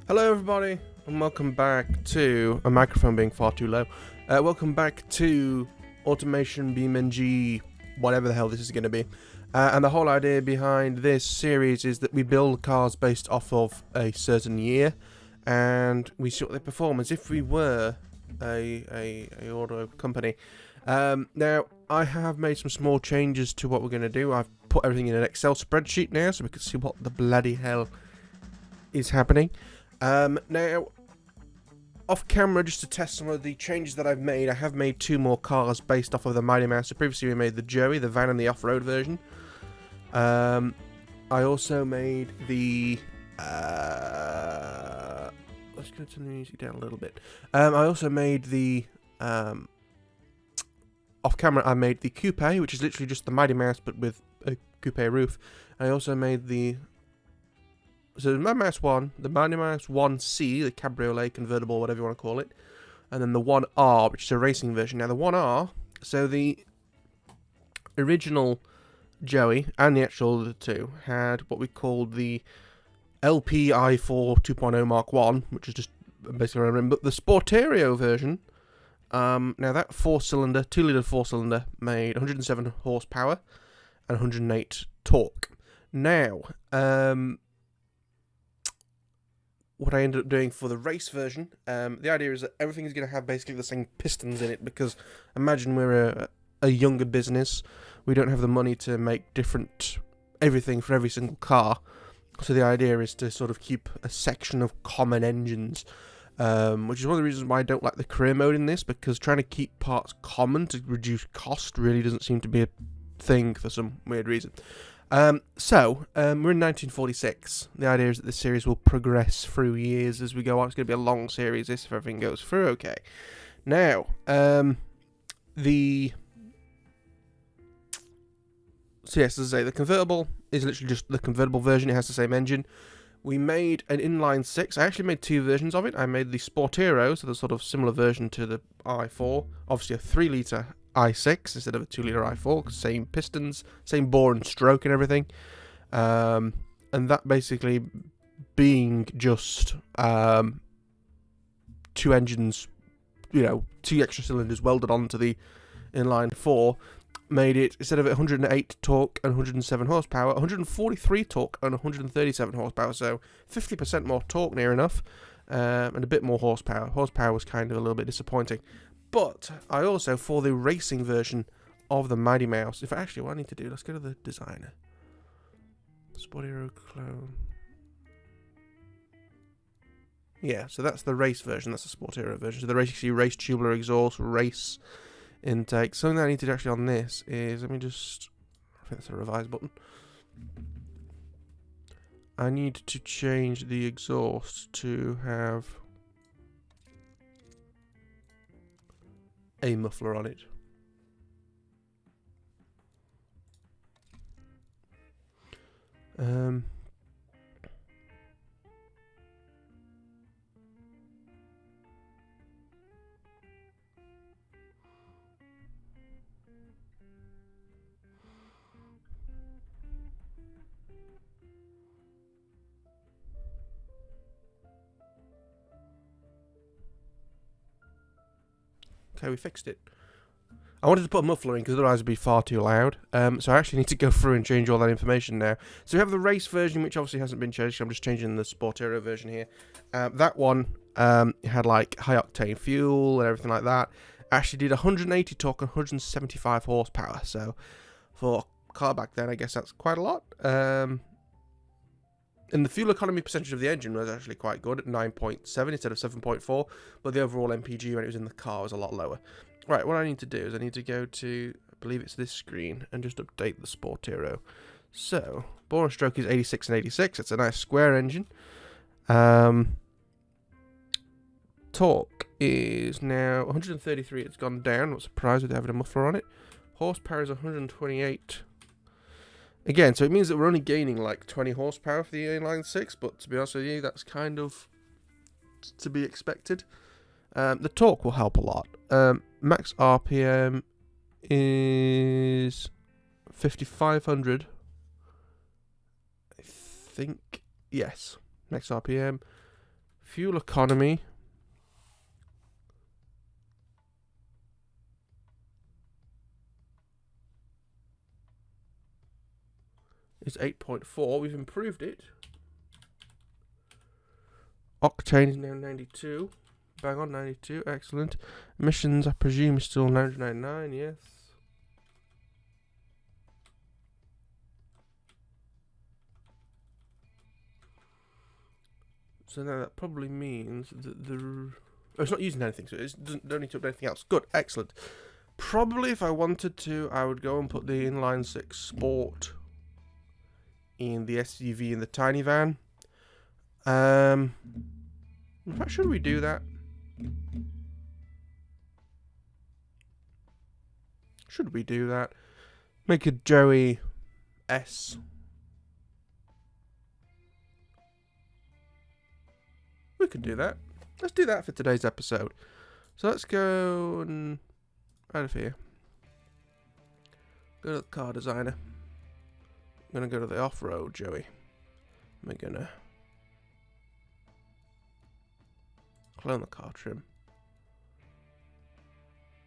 Hello everybody, and welcome back to a microphone being far too low. Welcome back to Automation BeamNG, whatever the hell this is going to be. And the whole idea behind this series is that we build cars based off of a certain year, and we see what they perform as if we were a auto company. Now, I have made some small changes to what we're going to do. I've put everything in an Excel spreadsheet now, so we can see what the bloody hell is happening. Now, off camera, just to test some of the changes that I've made, I have made two more cars based off of the Mighty Mouse. So previously we made the Joey, the van, and the off-road version. I also made the... let's go turn the music down a little bit. I also made the... off camera, I made the Coupe, which is literally just the Mighty Mouse, but with a coupe roof. I also made the... So the Mighty Mouse 1, the Mighty Mouse 1C, the Cabriolet convertible, whatever you want to call it, and then the 1R, which is a racing version. Now the 1R, so the original Joey and the actual other two had what we called the LPI4 2.0 Mark 1, which is just basically remember, but the Sportario version, now that 4-cylinder, 2-litre 4-cylinder made 107 horsepower and 108 torque. Now, what I ended up doing for the race version, the idea is that everything is going to have basically the same pistons in it, because imagine we're a younger business, we don't have the money to make different everything for every single car, so the idea is to sort of keep a section of common engines, which is one of the reasons why I don't like the career mode in this, because trying to keep parts common to reduce cost really doesn't seem to be a thing for some weird reason. We're in 1946. The idea is that this series will progress through years as we go on. It's going to be a long series, this, if everything goes through okay. Now, so yes, as I say, the convertible is literally just the convertible version. It has the same engine. We made an inline 6. I actually made two versions of it. I made the Sportario, so the sort of similar version to the i4. Obviously a 3-litre i6 instead of a 2-litre i4, same pistons, same bore and stroke and everything, and that basically being just two engines, you know, two extra cylinders welded onto the inline 4, made it, instead of 108 torque and 107 horsepower, 143 torque and 137 horsepower, so 50% more torque near enough, and a bit more horsepower. Horsepower was kind of a little bit disappointing. But I also, for the racing version of the Mighty Mouse, if actually what I need to do, let's go to the designer. Sportario clone. Yeah, so that's the race version, that's the Sportario version. So the race, you see race tubular exhaust, race intake. Something that I need to do actually on this is, let me just, I think that's a revise button. I need to change the exhaust to have a muffler on it. Okay, we fixed it. I wanted to put a muffler in because otherwise it would be far too loud. So I actually need to go through and change all that information now. So we have the race version, which obviously hasn't been changed. So I'm just changing the Sportario version here. That one had like high octane fuel and everything like that. Actually did 180 torque and 175 horsepower. So for a car back then, I guess that's quite a lot. And the fuel economy percentage of the engine was actually quite good at 9.7 instead of 7.4. But the overall MPG when it was in the car was a lot lower. Right, what I need to do is I need to go to, I believe it's this screen, and just update the Sportario. So, bore and stroke is 86 and 86. It's a nice square engine. Torque is now 133. It's gone down. Not surprised with having a muffler on it. Horsepower is 128. Again, so it means that we're only gaining like 20 horsepower for the inline 6, but to be honest with you, that's kind of to be expected. The torque will help a lot. Max RPM is 5,500. I think, yes. Max RPM, Fuel economy. Is 8.4. We've improved it. Octane is now 92. Bang on 92. Excellent. Emissions, I presume, is still 999. Yes. So now that probably means that the... Oh, it's not using anything, so it don't need to update anything else. Good, excellent. Probably if I wanted to, I would go and put the inline 6 Sport in the SUV in the tiny van. In fact, should we do that? Should we do that? Make a Joey S. We could do that. Let's do that for today's episode. So let's go and out of here. Go to the car designer. I'm gonna go to the off-road Joey. We're gonna clone the car trim.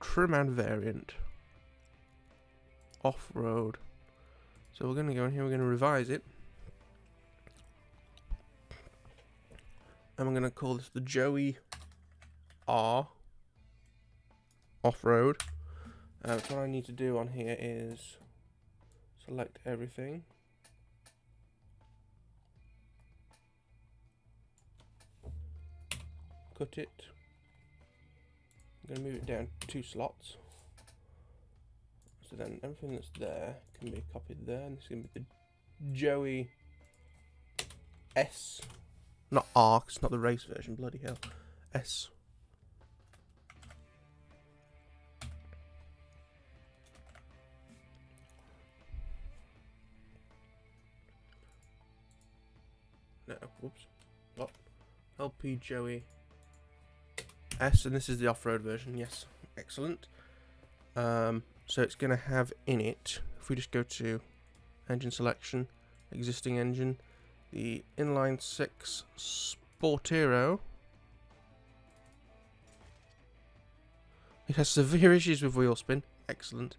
Trim and variant. Off-road. So we're gonna go in here, we're gonna revise it. And we're gonna call this the Joey R off-road. So what I need to do on here is select everything. Cut it. I'm going to move it down 2 slots. So then everything that's there can be copied there. And this is going to be the Joey S. Not R, 'cause it's not the race version, bloody hell. S. No, whoops. What? LP Joey S, and this is the off-road version, yes. Excellent. So it's going to have in it, if we just go to engine selection, existing engine, the inline 6 Sportero. It has severe issues with wheel spin. Excellent.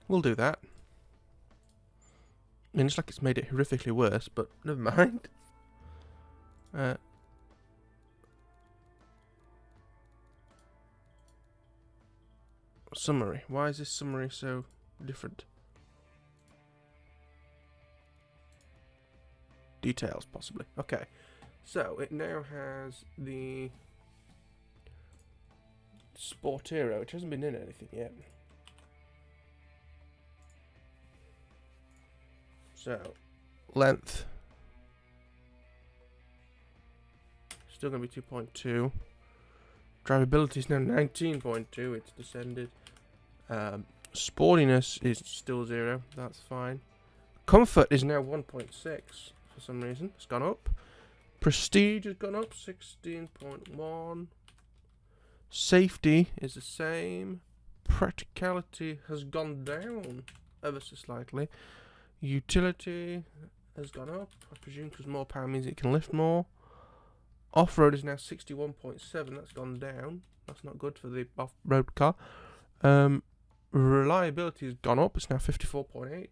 We'll do that. I mean, it's like it's made it horrifically worse, but never mind. Summary. Why is this summary so different? Details, possibly. Okay. So, it now has the Sportero, which hasn't been in anything yet. So, length. Still going to be 2.2. Drivability is now 19.2. It's descended. Sportiness is still 0. That's fine. Comfort is now 1.6 for some reason. It's gone up. Prestige has gone up. 16.1. Safety is the same. Practicality has gone down ever so slightly. Utility has gone up, I presume, because more power means it can lift more. Off-road is now 61.7. That's gone down. That's not good for the off-road car. Reliability has gone up. It's now 54.8.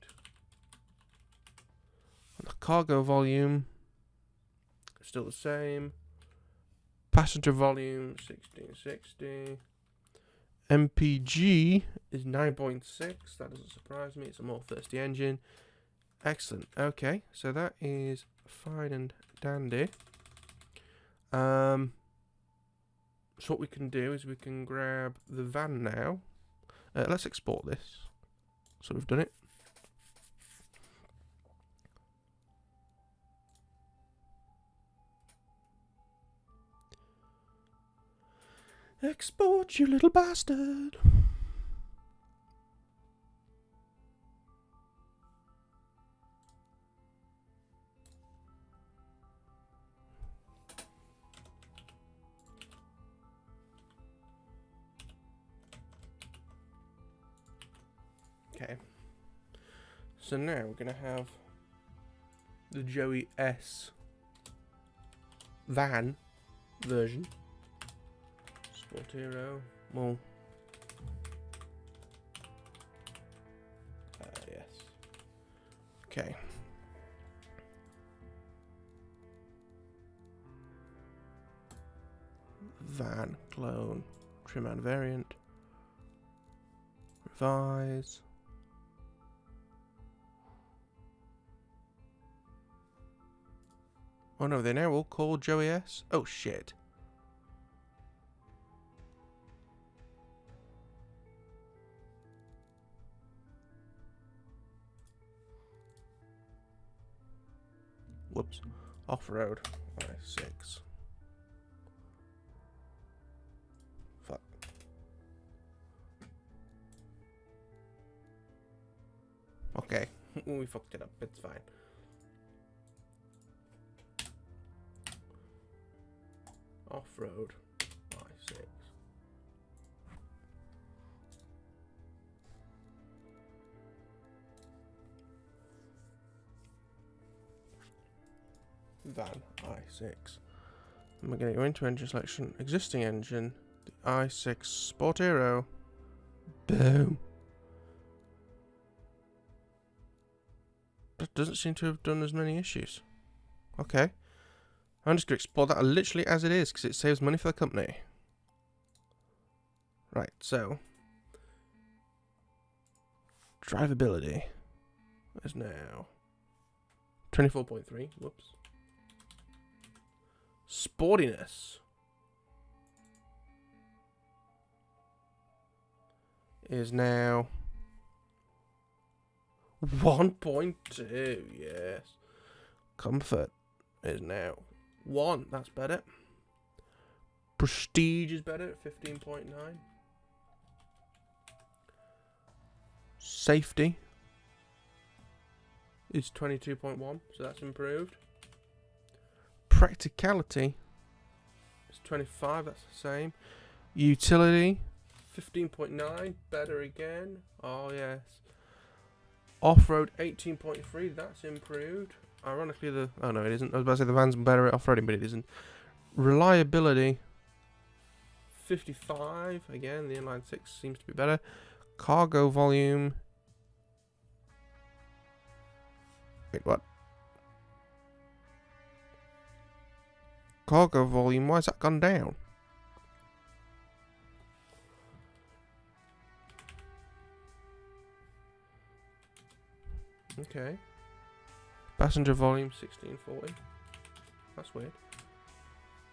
The cargo volume is still the same. Passenger volume 1660. MPG is 9.6. That doesn't surprise me. It's a more thirsty engine. Excellent. Okay, so that is fine and dandy. So what we can do is we can grab the van now. Let's export this. So we've done it. Export, you little bastard. Okay. So now we're going to have the Joey S van version. Sportero. Well. Yes. Okay. Van, clone, trim and variant. Revise. Oh no, they're now all called Joey S? Oh shit. Whoops. Off-road. I6. Fuck. Okay. We fucked it up. It's fine. Off-road. I6. Van I6. And we're going to go into engine selection. Existing engine. The I6 Sportero. Boom. That doesn't seem to have done as many issues. Okay. I'm just going to export that literally as it is because it saves money for the company. Right, so. Drivability is now 24.3. Whoops. Sportiness is now 1.2. Yes. Comfort is now 1. That's better. Prestige is better at 15.9. Safety is 22.1, so that's improved. Practicality is 25, that's the same. Utility 15.9, better again. Oh yes. Off-road 18.3, that's improved. Ironically, oh no, it isn't. I was about to say the van's better at off-roading, but it isn't. Reliability 55, again, the inline 6 seems to be better. Cargo volume. Wait, what? Cargo volume, why has that gone down? Okay. Passenger volume 1640. That's weird.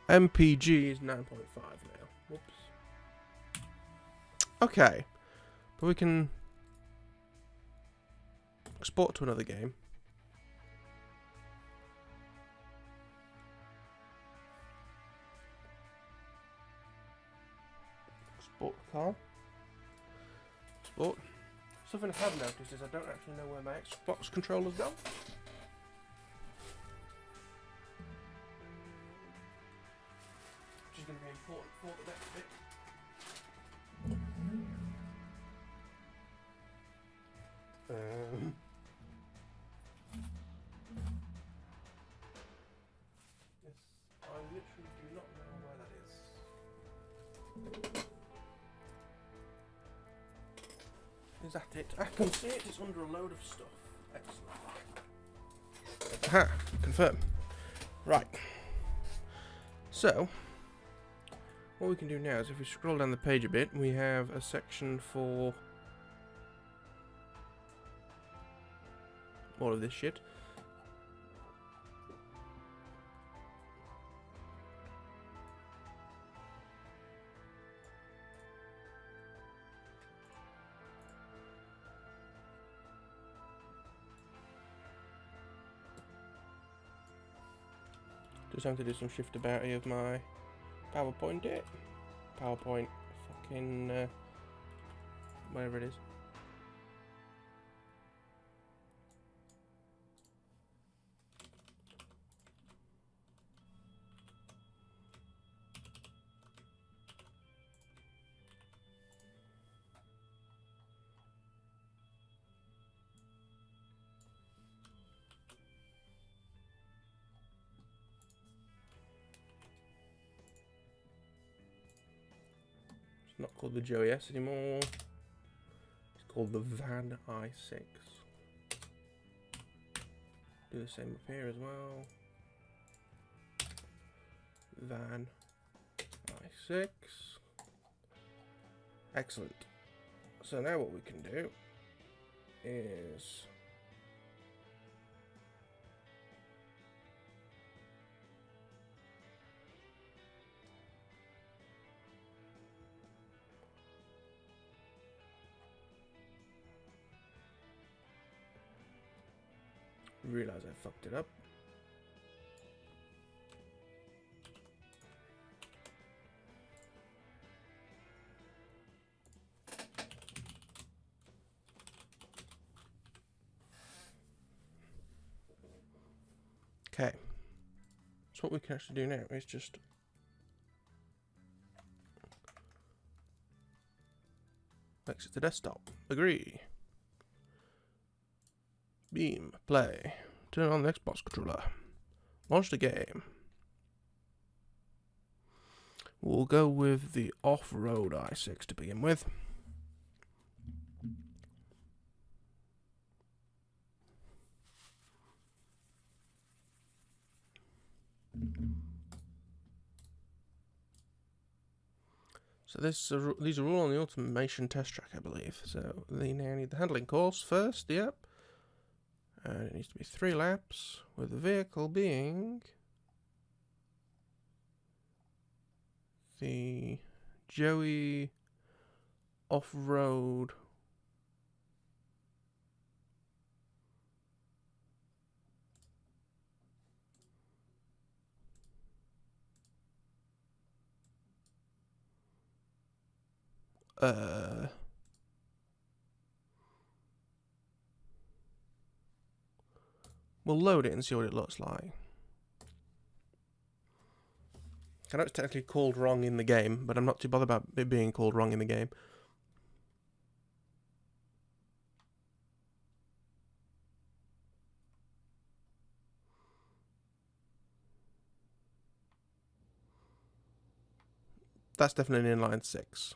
MPG is 9.5 now. Whoops. Okay. But we can export to another game. Export car. Export. Something I have noticed is I don't actually know where my Xbox controller's gone. Which is going to be important for the next bit. Yes, I literally do not know where that is. Is that it? I can see it. It's under a load of stuff. Excellent. Aha, confirm. Right. So, What we can do now is if we scroll down the page a bit, we have a section for all of this shit. Just have to do some shift about here of my PowerPoint it. PowerPoint fucking whatever it is. It's not called the Joey S anymore. It's called the Van i6. Do the same up here as well. Van i6. Excellent. So now what we can do is realize I fucked it up. Okay. So what we can actually do now is just exit the desktop. Agree. Beam. Play. Turn on the Xbox controller. Launch the game. We'll go with the off-road i6 to begin with. So these are all on the automation test track, I believe. So they now need the handling course first, yep. And it needs to be 3 laps, with the vehicle being the Joey off-road we'll load it and see what it looks like. I know it's technically called wrong in the game, but I'm not too bothered about it being called wrong in the game. That's definitely an inline 6.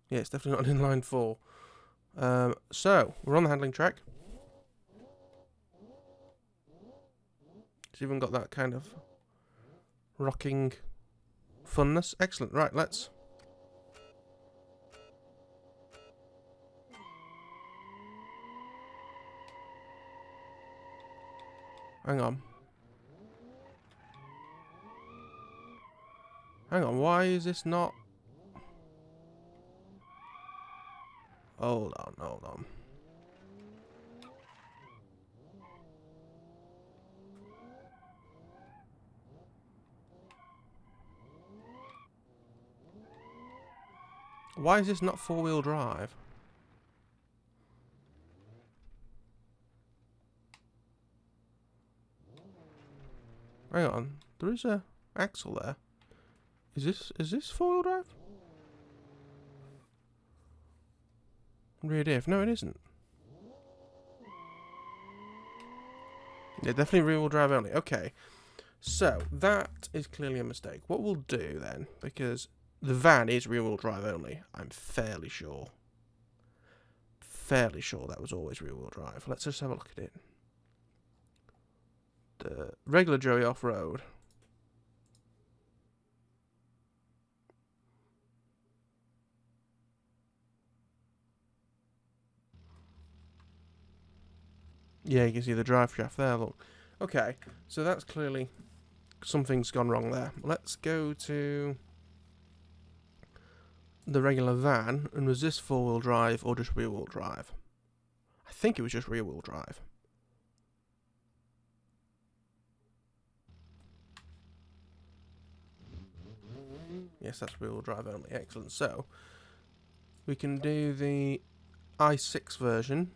Yeah, it's definitely not an inline 4. So, we're on the handling track. It's even got that kind of rocking funness. Excellent. Right, let's... Hang on. Hang on, why is this not... Hold on, hold on. Why is this not 4-wheel drive? Hang on, there is a axle there. Is this 4-wheel drive? Rear diff? No, it isn't. Yeah, definitely rear-wheel drive only. Okay, so that is clearly a mistake. What we'll do then, because the van is rear-wheel drive only, I'm fairly sure. Fairly sure that was always rear-wheel drive. Let's just have a look at it. regular Joey off-road. Yeah, you can see the drive shaft there, look. Okay, so that's clearly something's gone wrong there. Let's go to the regular van, and was this four-wheel drive or just rear-wheel drive? I think it was just rear-wheel drive. Yes, that's rear-wheel drive only. Excellent. So we can do the i6 version